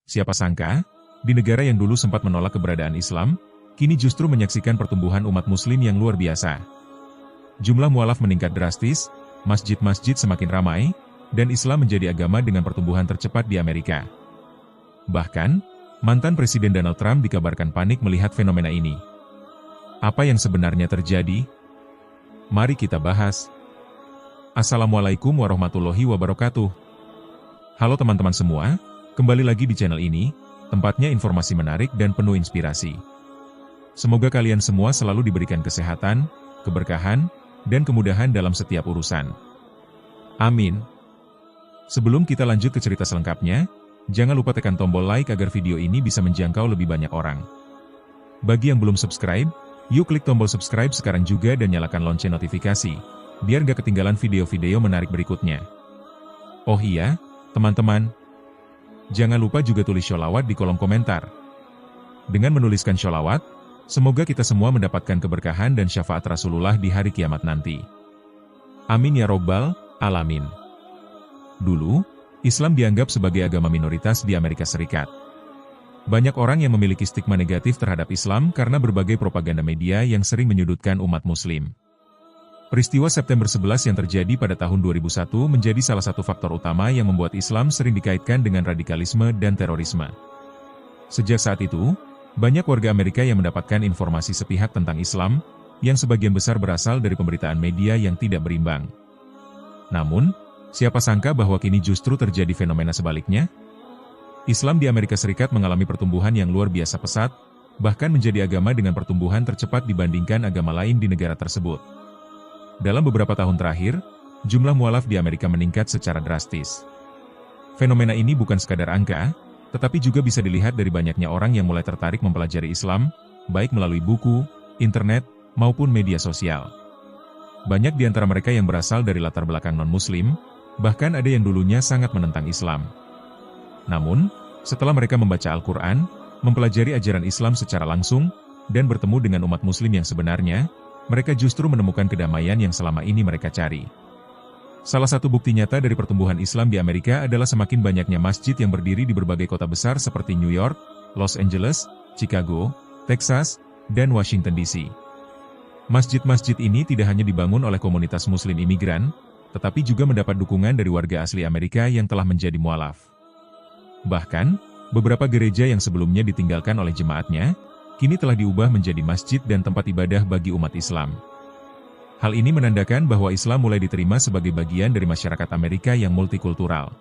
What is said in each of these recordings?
Siapa sangka, di negara yang dulu sempat menolak keberadaan Islam, kini justru menyaksikan pertumbuhan umat Muslim yang luar biasa. Jumlah mualaf meningkat drastis, masjid-masjid semakin ramai, dan Islam menjadi agama dengan pertumbuhan tercepat di Amerika. Bahkan, mantan Presiden Donald Trump dikabarkan panik melihat fenomena ini. Apa yang sebenarnya terjadi? Mari kita bahas. Assalamualaikum warahmatullahi wabarakatuh. Halo teman-teman semua, kembali lagi di channel ini, tempatnya informasi menarik dan penuh inspirasi. Semoga kalian semua selalu diberikan kesehatan, keberkahan, dan kemudahan dalam setiap urusan. Amin. Sebelum kita lanjut ke cerita selengkapnya, jangan lupa tekan tombol like agar video ini bisa menjangkau lebih banyak orang. Bagi yang belum subscribe, yuk klik tombol subscribe sekarang juga dan nyalakan lonceng notifikasi, biar gak ketinggalan video-video menarik berikutnya. Oh iya, teman-teman, jangan lupa juga tulis sholawat di kolom komentar. Dengan menuliskan sholawat, semoga kita semua mendapatkan keberkahan dan syafaat Rasulullah di hari kiamat nanti. Amin ya robbal alamin. Dulu, Islam dianggap sebagai agama minoritas di Amerika Serikat. Banyak orang yang memiliki stigma negatif terhadap Islam karena berbagai propaganda media yang sering menyudutkan umat Muslim. Peristiwa September 11 yang terjadi pada tahun 2001 menjadi salah satu faktor utama yang membuat Islam sering dikaitkan dengan radikalisme dan terorisme. Sejak saat itu, banyak warga Amerika yang mendapatkan informasi sepihak tentang Islam, yang sebagian besar berasal dari pemberitaan media yang tidak berimbang. Namun, siapa sangka bahwa kini justru terjadi fenomena sebaliknya? Islam di Amerika Serikat mengalami pertumbuhan yang luar biasa pesat, bahkan menjadi agama dengan pertumbuhan tercepat dibandingkan agama lain di negara tersebut. Dalam beberapa tahun terakhir, jumlah mualaf di Amerika meningkat secara drastis. Fenomena ini bukan sekadar angka, tetapi juga bisa dilihat dari banyaknya orang yang mulai tertarik mempelajari Islam, baik melalui buku, internet, maupun media sosial. Banyak di antara mereka yang berasal dari latar belakang non-Muslim, bahkan ada yang dulunya sangat menentang Islam. Namun, setelah mereka membaca Al-Quran, mempelajari ajaran Islam secara langsung, dan bertemu dengan umat Muslim yang sebenarnya, mereka justru menemukan kedamaian yang selama ini mereka cari. Salah satu bukti nyata dari pertumbuhan Islam di Amerika adalah semakin banyaknya masjid yang berdiri di berbagai kota besar seperti New York, Los Angeles, Chicago, Texas, dan Washington DC. Masjid-masjid ini tidak hanya dibangun oleh komunitas Muslim imigran, tetapi juga mendapat dukungan dari warga asli Amerika yang telah menjadi mualaf. Bahkan, beberapa gereja yang sebelumnya ditinggalkan oleh jemaatnya, kini telah diubah menjadi masjid dan tempat ibadah bagi umat Islam. Hal ini menandakan bahwa Islam mulai diterima sebagai bagian dari masyarakat Amerika yang multikultural.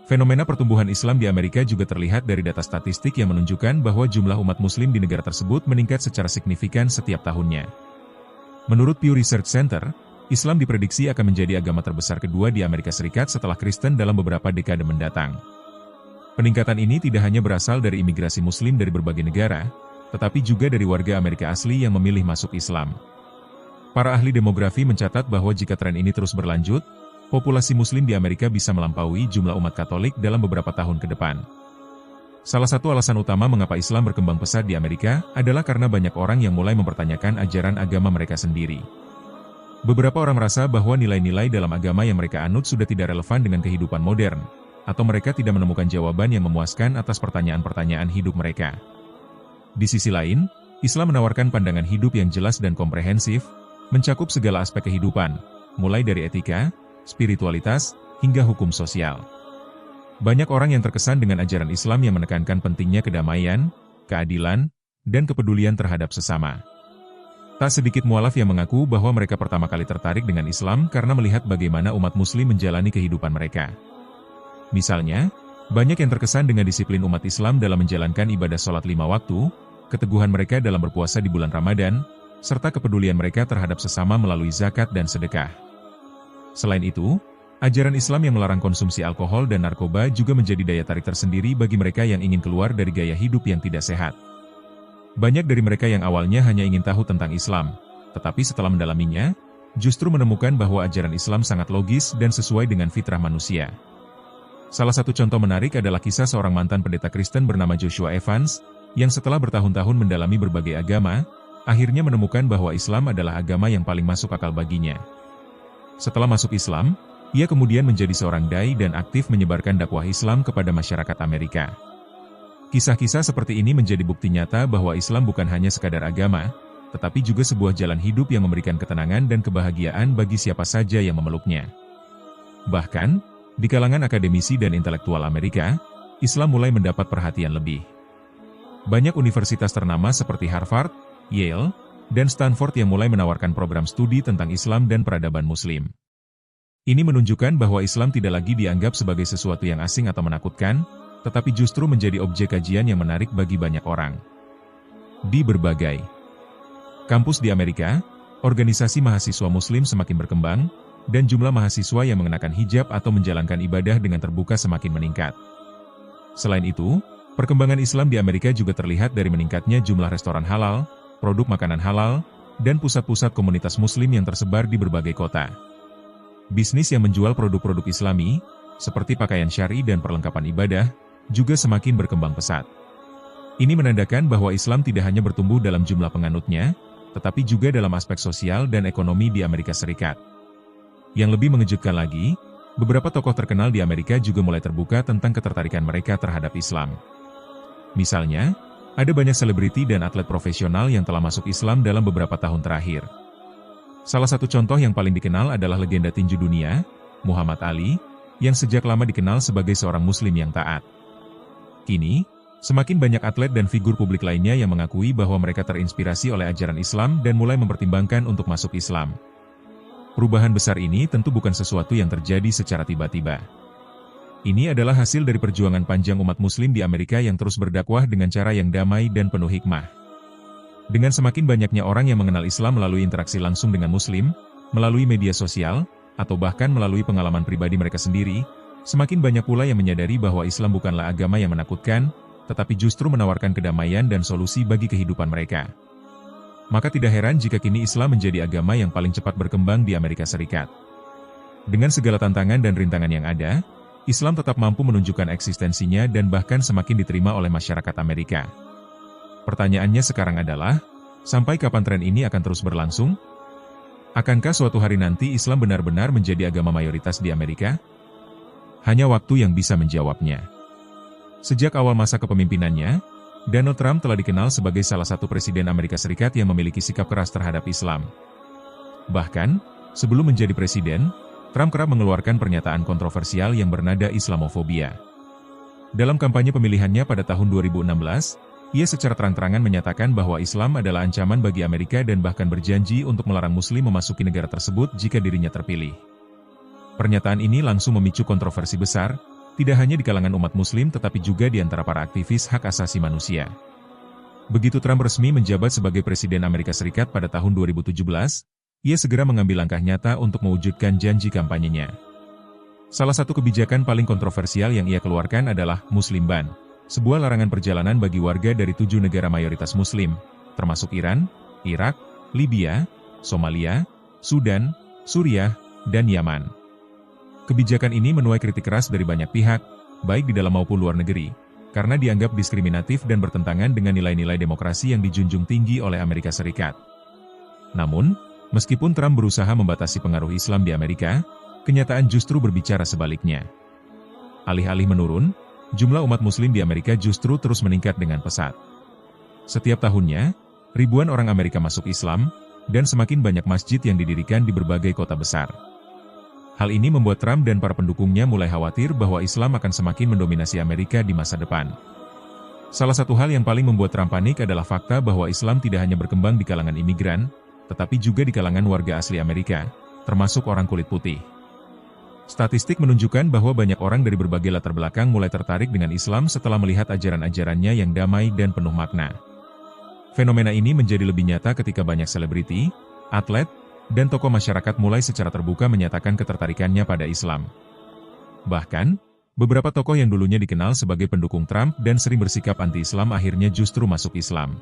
Fenomena pertumbuhan Islam di Amerika juga terlihat dari data statistik yang menunjukkan bahwa jumlah umat Muslim di negara tersebut meningkat secara signifikan setiap tahunnya. Menurut Pew Research Center, Islam diprediksi akan menjadi agama terbesar kedua di Amerika Serikat setelah Kristen dalam beberapa dekade mendatang. Peningkatan ini tidak hanya berasal dari imigrasi Muslim dari berbagai negara, tetapi juga dari warga Amerika asli yang memilih masuk Islam. Para ahli demografi mencatat bahwa jika tren ini terus berlanjut, populasi Muslim di Amerika bisa melampaui jumlah umat Katolik dalam beberapa tahun ke depan. Salah satu alasan utama mengapa Islam berkembang pesat di Amerika adalah karena banyak orang yang mulai mempertanyakan ajaran agama mereka sendiri. Beberapa orang merasa bahwa nilai-nilai dalam agama yang mereka anut sudah tidak relevan dengan kehidupan modern, atau mereka tidak menemukan jawaban yang memuaskan atas pertanyaan-pertanyaan hidup mereka. Di sisi lain, Islam menawarkan pandangan hidup yang jelas dan komprehensif, mencakup segala aspek kehidupan, mulai dari etika, spiritualitas, hingga hukum sosial. Banyak orang yang terkesan dengan ajaran Islam yang menekankan pentingnya kedamaian, keadilan, dan kepedulian terhadap sesama. Tak sedikit mualaf yang mengaku bahwa mereka pertama kali tertarik dengan Islam karena melihat bagaimana umat Muslim menjalani kehidupan mereka. Misalnya, banyak yang terkesan dengan disiplin umat Islam dalam menjalankan ibadah sholat 5 waktu, keteguhan mereka dalam berpuasa di bulan Ramadan, serta kepedulian mereka terhadap sesama melalui zakat dan sedekah. Selain itu, ajaran Islam yang melarang konsumsi alkohol dan narkoba juga menjadi daya tarik tersendiri bagi mereka yang ingin keluar dari gaya hidup yang tidak sehat. Banyak dari mereka yang awalnya hanya ingin tahu tentang Islam, tetapi setelah mendalaminya, justru menemukan bahwa ajaran Islam sangat logis dan sesuai dengan fitrah manusia. Salah satu contoh menarik adalah kisah seorang mantan pendeta Kristen bernama Joshua Evans, yang setelah bertahun-tahun mendalami berbagai agama, akhirnya menemukan bahwa Islam adalah agama yang paling masuk akal baginya. Setelah masuk Islam, ia kemudian menjadi seorang dai dan aktif menyebarkan dakwah Islam kepada masyarakat Amerika. Kisah-kisah seperti ini menjadi bukti nyata bahwa Islam bukan hanya sekadar agama, tetapi juga sebuah jalan hidup yang memberikan ketenangan dan kebahagiaan bagi siapa saja yang memeluknya. Bahkan, di kalangan akademisi dan intelektual Amerika, Islam mulai mendapat perhatian lebih. Banyak universitas ternama seperti Harvard, Yale, dan Stanford yang mulai menawarkan program studi tentang Islam dan peradaban Muslim. Ini menunjukkan bahwa Islam tidak lagi dianggap sebagai sesuatu yang asing atau menakutkan, tetapi justru menjadi objek kajian yang menarik bagi banyak orang. Di berbagai kampus di Amerika, organisasi mahasiswa Muslim semakin berkembang, dan jumlah mahasiswa yang mengenakan hijab atau menjalankan ibadah dengan terbuka semakin meningkat. Selain itu, perkembangan Islam di Amerika juga terlihat dari meningkatnya jumlah restoran halal, produk makanan halal, dan pusat-pusat komunitas Muslim yang tersebar di berbagai kota. Bisnis yang menjual produk-produk Islami, seperti pakaian syar'i dan perlengkapan ibadah, juga semakin berkembang pesat. Ini menandakan bahwa Islam tidak hanya bertumbuh dalam jumlah penganutnya, tetapi juga dalam aspek sosial dan ekonomi di Amerika Serikat. Yang lebih mengejutkan lagi, beberapa tokoh terkenal di Amerika juga mulai terbuka tentang ketertarikan mereka terhadap Islam. Misalnya, ada banyak selebriti dan atlet profesional yang telah masuk Islam dalam beberapa tahun terakhir. Salah satu contoh yang paling dikenal adalah legenda tinju dunia, Muhammad Ali, yang sejak lama dikenal sebagai seorang Muslim yang taat. Kini, semakin banyak atlet dan figur publik lainnya yang mengakui bahwa mereka terinspirasi oleh ajaran Islam dan mulai mempertimbangkan untuk masuk Islam. Perubahan besar ini tentu bukan sesuatu yang terjadi secara tiba-tiba. Ini adalah hasil dari perjuangan panjang umat Muslim di Amerika yang terus berdakwah dengan cara yang damai dan penuh hikmah. Dengan semakin banyaknya orang yang mengenal Islam melalui interaksi langsung dengan Muslim, melalui media sosial, atau bahkan melalui pengalaman pribadi mereka sendiri, semakin banyak pula yang menyadari bahwa Islam bukanlah agama yang menakutkan, tetapi justru menawarkan kedamaian dan solusi bagi kehidupan mereka. Maka tidak heran jika kini Islam menjadi agama yang paling cepat berkembang di Amerika Serikat. Dengan segala tantangan dan rintangan yang ada, Islam tetap mampu menunjukkan eksistensinya dan bahkan semakin diterima oleh masyarakat Amerika. Pertanyaannya sekarang adalah, sampai kapan tren ini akan terus berlangsung? Akankah suatu hari nanti Islam benar-benar menjadi agama mayoritas di Amerika? Hanya waktu yang bisa menjawabnya. Sejak awal masa kepemimpinannya, Donald Trump telah dikenal sebagai salah satu presiden Amerika Serikat yang memiliki sikap keras terhadap Islam. Bahkan, sebelum menjadi presiden, Trump kerap mengeluarkan pernyataan kontroversial yang bernada Islamofobia. Dalam kampanye pemilihannya pada tahun 2016, ia secara terang-terangan menyatakan bahwa Islam adalah ancaman bagi Amerika dan bahkan berjanji untuk melarang Muslim memasuki negara tersebut jika dirinya terpilih. Pernyataan ini langsung memicu kontroversi besar, tidak hanya di kalangan umat Muslim tetapi juga di antara para aktivis hak asasi manusia. Begitu Trump resmi menjabat sebagai Presiden Amerika Serikat pada tahun 2017, ia segera mengambil langkah nyata untuk mewujudkan janji kampanyenya. Salah satu kebijakan paling kontroversial yang ia keluarkan adalah Muslim Ban, sebuah larangan perjalanan bagi warga dari 7 negara mayoritas Muslim, termasuk Iran, Irak, Libya, Somalia, Sudan, Suriah, dan Yaman. Kebijakan ini menuai kritik keras dari banyak pihak, baik di dalam maupun luar negeri, karena dianggap diskriminatif dan bertentangan dengan nilai-nilai demokrasi yang dijunjung tinggi oleh Amerika Serikat. Namun, meskipun Trump berusaha membatasi pengaruh Islam di Amerika, kenyataan justru berbicara sebaliknya. Alih-alih menurun, jumlah umat Muslim di Amerika justru terus meningkat dengan pesat. Setiap tahunnya, ribuan orang Amerika masuk Islam, dan semakin banyak masjid yang didirikan di berbagai kota besar. Hal ini membuat Trump dan para pendukungnya mulai khawatir bahwa Islam akan semakin mendominasi Amerika di masa depan. Salah satu hal yang paling membuat Trump panik adalah fakta bahwa Islam tidak hanya berkembang di kalangan imigran, tetapi juga di kalangan warga asli Amerika, termasuk orang kulit putih. Statistik menunjukkan bahwa banyak orang dari berbagai latar belakang mulai tertarik dengan Islam setelah melihat ajaran-ajarannya yang damai dan penuh makna. Fenomena ini menjadi lebih nyata ketika banyak selebriti, atlet, dan tokoh masyarakat mulai secara terbuka menyatakan ketertarikannya pada Islam. Bahkan, beberapa tokoh yang dulunya dikenal sebagai pendukung Trump dan sering bersikap anti-Islam akhirnya justru masuk Islam.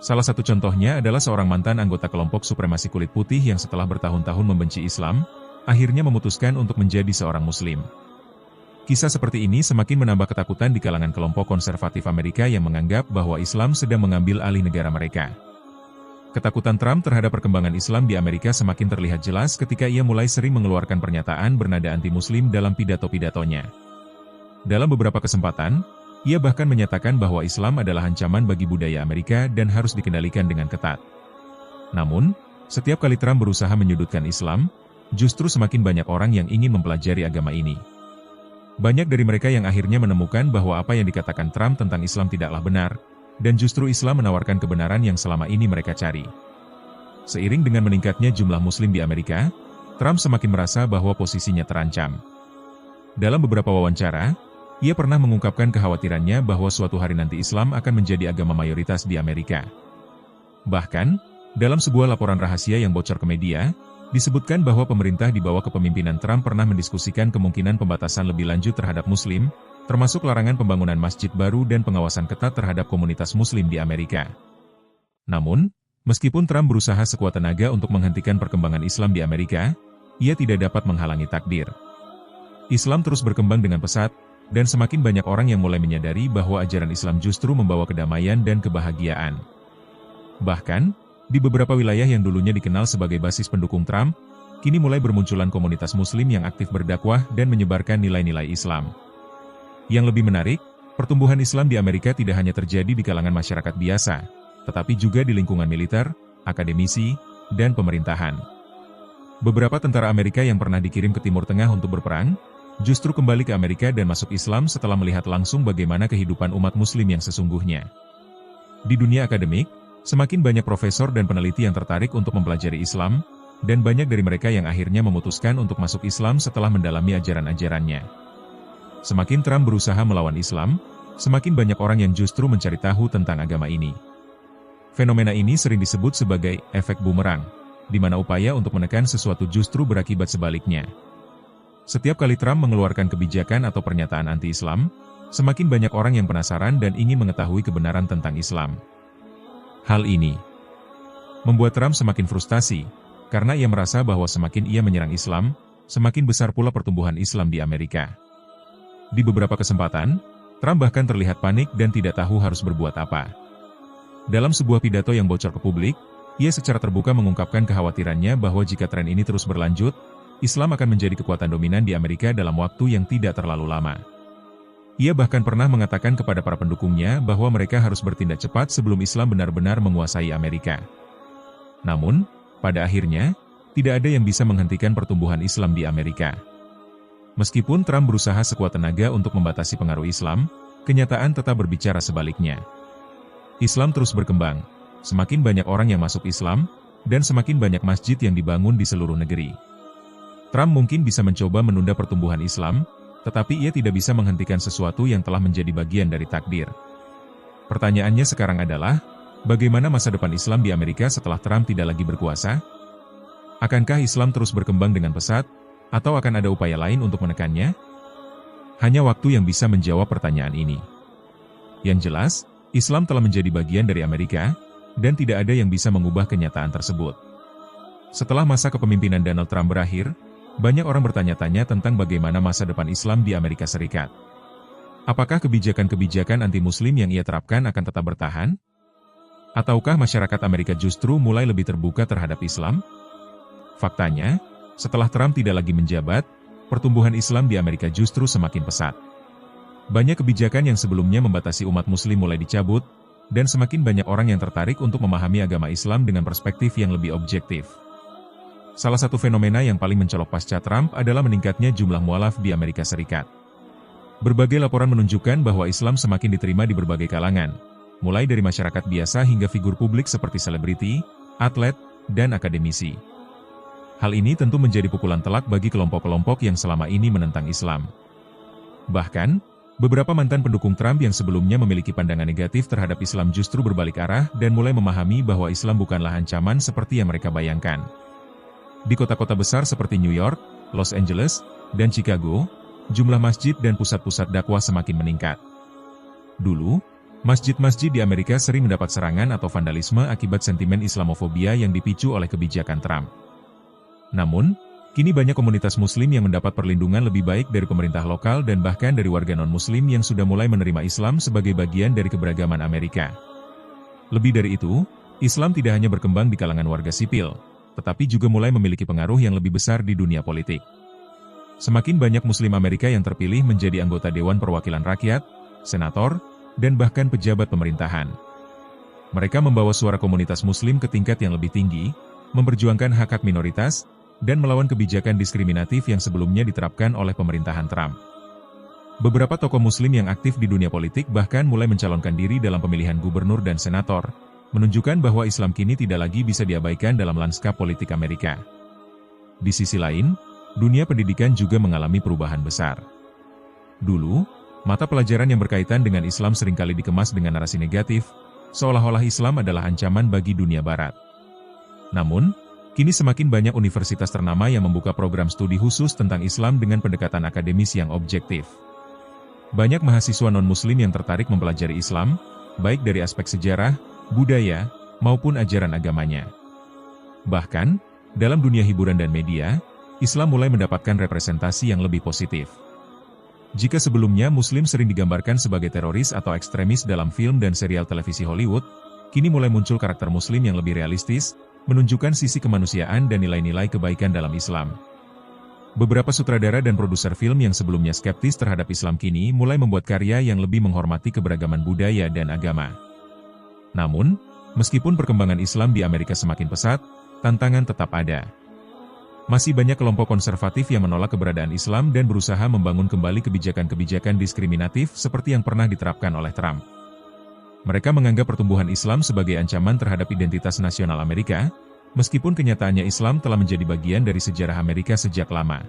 Salah satu contohnya adalah seorang mantan anggota kelompok supremasi kulit putih yang setelah bertahun-tahun membenci Islam, akhirnya memutuskan untuk menjadi seorang Muslim. Kisah seperti ini semakin menambah ketakutan di kalangan kelompok konservatif Amerika yang menganggap bahwa Islam sedang mengambil alih negara mereka. Ketakutan Trump terhadap perkembangan Islam di Amerika semakin terlihat jelas ketika ia mulai sering mengeluarkan pernyataan bernada anti-Muslim dalam pidato-pidatonya. Dalam beberapa kesempatan, Ia bahkan menyatakan bahwa Islam adalah ancaman bagi budaya Amerika dan harus dikendalikan dengan ketat. Namun, setiap kali Trump berusaha menyudutkan Islam, justru semakin banyak orang yang ingin mempelajari agama ini. Banyak dari mereka yang akhirnya menemukan bahwa apa yang dikatakan Trump tentang Islam tidaklah benar, dan justru Islam menawarkan kebenaran yang selama ini mereka cari. Seiring dengan meningkatnya jumlah Muslim di Amerika, Trump semakin merasa bahwa posisinya terancam. Dalam beberapa wawancara, ia pernah mengungkapkan kekhawatirannya bahwa suatu hari nanti Islam akan menjadi agama mayoritas di Amerika. Bahkan, dalam sebuah laporan rahasia yang bocor ke media, disebutkan bahwa pemerintah di bawah kepemimpinan Trump pernah mendiskusikan kemungkinan pembatasan lebih lanjut terhadap Muslim, termasuk larangan pembangunan masjid baru dan pengawasan ketat terhadap komunitas Muslim di Amerika. Namun, meskipun Trump berusaha sekuat tenaga untuk menghentikan perkembangan Islam di Amerika, ia tidak dapat menghalangi takdir. Islam terus berkembang dengan pesat, dan semakin banyak orang yang mulai menyadari bahwa ajaran Islam justru membawa kedamaian dan kebahagiaan. Bahkan, di beberapa wilayah yang dulunya dikenal sebagai basis pendukung Trump, kini mulai bermunculan komunitas Muslim yang aktif berdakwah dan menyebarkan nilai-nilai Islam. Yang lebih menarik, pertumbuhan Islam di Amerika tidak hanya terjadi di kalangan masyarakat biasa, tetapi juga di lingkungan militer, akademisi, dan pemerintahan. Beberapa tentara Amerika yang pernah dikirim ke Timur Tengah untuk berperang, justru kembali ke Amerika dan masuk Islam setelah melihat langsung bagaimana kehidupan umat Muslim yang sesungguhnya. Di dunia akademik, semakin banyak profesor dan peneliti yang tertarik untuk mempelajari Islam, dan banyak dari mereka yang akhirnya memutuskan untuk masuk Islam setelah mendalami ajaran-ajarannya. Semakin Trump berusaha melawan Islam, semakin banyak orang yang justru mencari tahu tentang agama ini. Fenomena ini sering disebut sebagai efek bumerang, di mana upaya untuk menekan sesuatu justru berakibat sebaliknya. Setiap kali Trump mengeluarkan kebijakan atau pernyataan anti-Islam, semakin banyak orang yang penasaran dan ingin mengetahui kebenaran tentang Islam. Hal ini membuat Trump semakin frustasi, karena ia merasa bahwa semakin ia menyerang Islam, semakin besar pula pertumbuhan Islam di Amerika. Di beberapa kesempatan, Trump bahkan terlihat panik dan tidak tahu harus berbuat apa. Dalam sebuah pidato yang bocor ke publik, ia secara terbuka mengungkapkan kekhawatirannya bahwa jika tren ini terus berlanjut, Islam akan menjadi kekuatan dominan di Amerika dalam waktu yang tidak terlalu lama. Ia bahkan pernah mengatakan kepada para pendukungnya bahwa mereka harus bertindak cepat sebelum Islam benar-benar menguasai Amerika. Namun, pada akhirnya, tidak ada yang bisa menghentikan pertumbuhan Islam di Amerika. Meskipun Trump berusaha sekuat tenaga untuk membatasi pengaruh Islam, kenyataan tetap berbicara sebaliknya. Islam terus berkembang, semakin banyak orang yang masuk Islam, dan semakin banyak masjid yang dibangun di seluruh negeri. Trump mungkin bisa mencoba menunda pertumbuhan Islam, tetapi ia tidak bisa menghentikan sesuatu yang telah menjadi bagian dari takdir. Pertanyaannya sekarang adalah, bagaimana masa depan Islam di Amerika setelah Trump tidak lagi berkuasa? Akankah Islam terus berkembang dengan pesat, atau akan ada upaya lain untuk menekannya? Hanya waktu yang bisa menjawab pertanyaan ini. Yang jelas, Islam telah menjadi bagian dari Amerika, dan tidak ada yang bisa mengubah kenyataan tersebut. Setelah masa kepemimpinan Donald Trump berakhir, banyak orang bertanya-tanya tentang bagaimana masa depan Islam di Amerika Serikat. Apakah kebijakan-kebijakan anti-Muslim yang ia terapkan akan tetap bertahan? Ataukah masyarakat Amerika justru mulai lebih terbuka terhadap Islam? Faktanya, setelah Trump tidak lagi menjabat, pertumbuhan Islam di Amerika justru semakin pesat. Banyak kebijakan yang sebelumnya membatasi umat Muslim mulai dicabut, dan semakin banyak orang yang tertarik untuk memahami agama Islam dengan perspektif yang lebih objektif. Salah satu fenomena yang paling mencolok pasca Trump adalah meningkatnya jumlah mualaf di Amerika Serikat. Berbagai laporan menunjukkan bahwa Islam semakin diterima di berbagai kalangan, mulai dari masyarakat biasa hingga figur publik seperti selebriti, atlet, dan akademisi. Hal ini tentu menjadi pukulan telak bagi kelompok-kelompok yang selama ini menentang Islam. Bahkan, beberapa mantan pendukung Trump yang sebelumnya memiliki pandangan negatif terhadap Islam justru berbalik arah dan mulai memahami bahwa Islam bukanlah ancaman seperti yang mereka bayangkan. Di kota-kota besar seperti New York, Los Angeles, dan Chicago, jumlah masjid dan pusat-pusat dakwah semakin meningkat. Dulu, masjid-masjid di Amerika sering mendapat serangan atau vandalisme akibat sentimen Islamofobia yang dipicu oleh kebijakan Trump. Namun, kini banyak komunitas Muslim yang mendapat perlindungan lebih baik dari pemerintah lokal dan bahkan dari warga non-Muslim yang sudah mulai menerima Islam sebagai bagian dari keberagaman Amerika. Lebih dari itu, Islam tidak hanya berkembang di kalangan warga sipil, tetapi juga mulai memiliki pengaruh yang lebih besar di dunia politik. Semakin banyak Muslim Amerika yang terpilih menjadi anggota Dewan Perwakilan Rakyat, senator, dan bahkan pejabat pemerintahan. Mereka membawa suara komunitas Muslim ke tingkat yang lebih tinggi, memperjuangkan hak-hak minoritas, dan melawan kebijakan diskriminatif yang sebelumnya diterapkan oleh pemerintahan Trump. Beberapa tokoh Muslim yang aktif di dunia politik bahkan mulai mencalonkan diri dalam pemilihan gubernur dan senator, menunjukkan bahwa Islam kini tidak lagi bisa diabaikan dalam lanskap politik Amerika. Di sisi lain, dunia pendidikan juga mengalami perubahan besar. Dulu, mata pelajaran yang berkaitan dengan Islam seringkali dikemas dengan narasi negatif, seolah-olah Islam adalah ancaman bagi dunia Barat. Namun, kini semakin banyak universitas ternama yang membuka program studi khusus tentang Islam dengan pendekatan akademis yang objektif. Banyak mahasiswa non-Muslim yang tertarik mempelajari Islam, baik dari aspek sejarah, budaya, maupun ajaran agamanya. Bahkan, dalam dunia hiburan dan media, Islam mulai mendapatkan representasi yang lebih positif. Jika sebelumnya Muslim sering digambarkan sebagai teroris atau ekstremis dalam film dan serial televisi Hollywood, kini mulai muncul karakter Muslim yang lebih realistis, menunjukkan sisi kemanusiaan dan nilai-nilai kebaikan dalam Islam. Beberapa sutradara dan produser film yang sebelumnya skeptis terhadap Islam kini mulai membuat karya yang lebih menghormati keberagaman budaya dan agama. Namun, meskipun perkembangan Islam di Amerika semakin pesat, tantangan tetap ada. Masih banyak kelompok konservatif yang menolak keberadaan Islam dan berusaha membangun kembali kebijakan-kebijakan diskriminatif seperti yang pernah diterapkan oleh Trump. Mereka menganggap pertumbuhan Islam sebagai ancaman terhadap identitas nasional Amerika, meskipun kenyataannya Islam telah menjadi bagian dari sejarah Amerika sejak lama.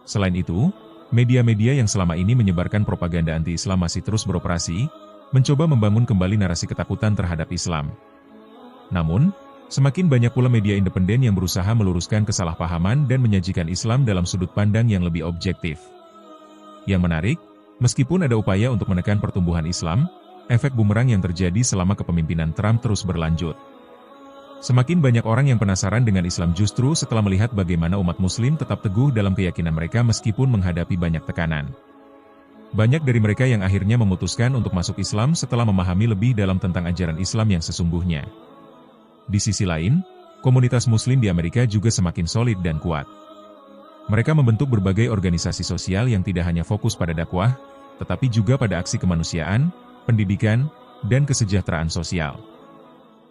Selain itu, media-media yang selama ini menyebarkan propaganda anti-Islam masih terus beroperasi, mencoba membangun kembali narasi ketakutan terhadap Islam. Namun, semakin banyak pula media independen yang berusaha meluruskan kesalahpahaman dan menyajikan Islam dalam sudut pandang yang lebih objektif. Yang menarik, meskipun ada upaya untuk menekan pertumbuhan Islam, efek bumerang yang terjadi selama kepemimpinan Trump terus berlanjut. Semakin banyak orang yang penasaran dengan Islam justru setelah melihat bagaimana umat Muslim tetap teguh dalam keyakinan mereka meskipun menghadapi banyak tekanan. Banyak dari mereka yang akhirnya memutuskan untuk masuk Islam setelah memahami lebih dalam tentang ajaran Islam yang sesungguhnya. Di sisi lain, komunitas Muslim di Amerika juga semakin solid dan kuat. Mereka membentuk berbagai organisasi sosial yang tidak hanya fokus pada dakwah, tetapi juga pada aksi kemanusiaan, pendidikan, dan kesejahteraan sosial.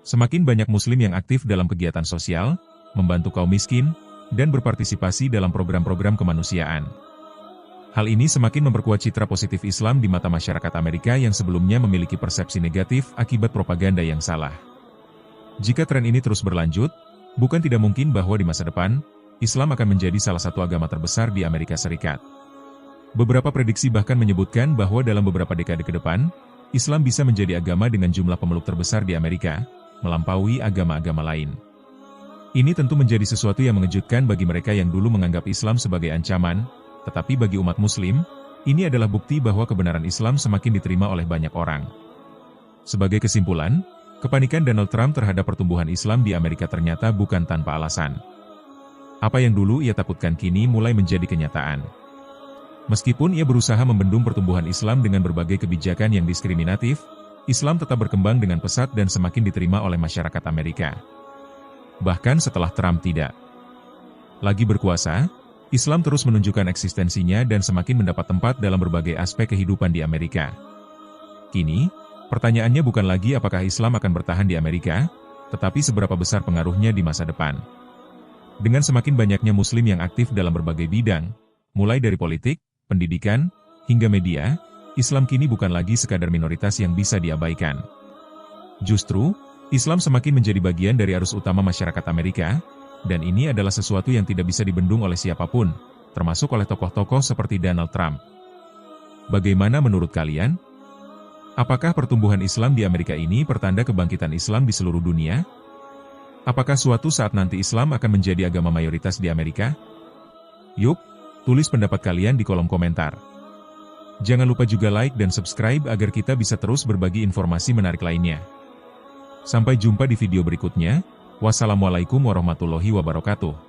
Semakin banyak Muslim yang aktif dalam kegiatan sosial, membantu kaum miskin, dan berpartisipasi dalam program-program kemanusiaan. Hal ini semakin memperkuat citra positif Islam di mata masyarakat Amerika yang sebelumnya memiliki persepsi negatif akibat propaganda yang salah. Jika tren ini terus berlanjut, bukan tidak mungkin bahwa di masa depan, Islam akan menjadi salah satu agama terbesar di Amerika Serikat. Beberapa prediksi bahkan menyebutkan bahwa dalam beberapa dekade ke depan, Islam bisa menjadi agama dengan jumlah pemeluk terbesar di Amerika, melampaui agama-agama lain. Ini tentu menjadi sesuatu yang mengejutkan bagi mereka yang dulu menganggap Islam sebagai ancaman, tetapi bagi umat Muslim, ini adalah bukti bahwa kebenaran Islam semakin diterima oleh banyak orang. Sebagai kesimpulan, kepanikan Donald Trump terhadap pertumbuhan Islam di Amerika ternyata bukan tanpa alasan. Apa yang dulu ia takutkan kini mulai menjadi kenyataan. Meskipun ia berusaha membendung pertumbuhan Islam dengan berbagai kebijakan yang diskriminatif, Islam tetap berkembang dengan pesat dan semakin diterima oleh masyarakat Amerika. Bahkan setelah Trump tidak lagi berkuasa, Islam terus menunjukkan eksistensinya dan semakin mendapat tempat dalam berbagai aspek kehidupan di Amerika. Kini, pertanyaannya bukan lagi apakah Islam akan bertahan di Amerika, tetapi seberapa besar pengaruhnya di masa depan. Dengan semakin banyaknya Muslim yang aktif dalam berbagai bidang, mulai dari politik, pendidikan, hingga media, Islam kini bukan lagi sekadar minoritas yang bisa diabaikan. Justru, Islam semakin menjadi bagian dari arus utama masyarakat Amerika, dan ini adalah sesuatu yang tidak bisa dibendung oleh siapapun, termasuk oleh tokoh-tokoh seperti Donald Trump. Bagaimana menurut kalian? Apakah pertumbuhan Islam di Amerika ini pertanda kebangkitan Islam di seluruh dunia? Apakah suatu saat nanti Islam akan menjadi agama mayoritas di Amerika? Yuk, tulis pendapat kalian di kolom komentar. Jangan lupa juga like dan subscribe agar kita bisa terus berbagi informasi menarik lainnya. Sampai jumpa di video berikutnya. Wassalamualaikum warahmatullahi wabarakatuh.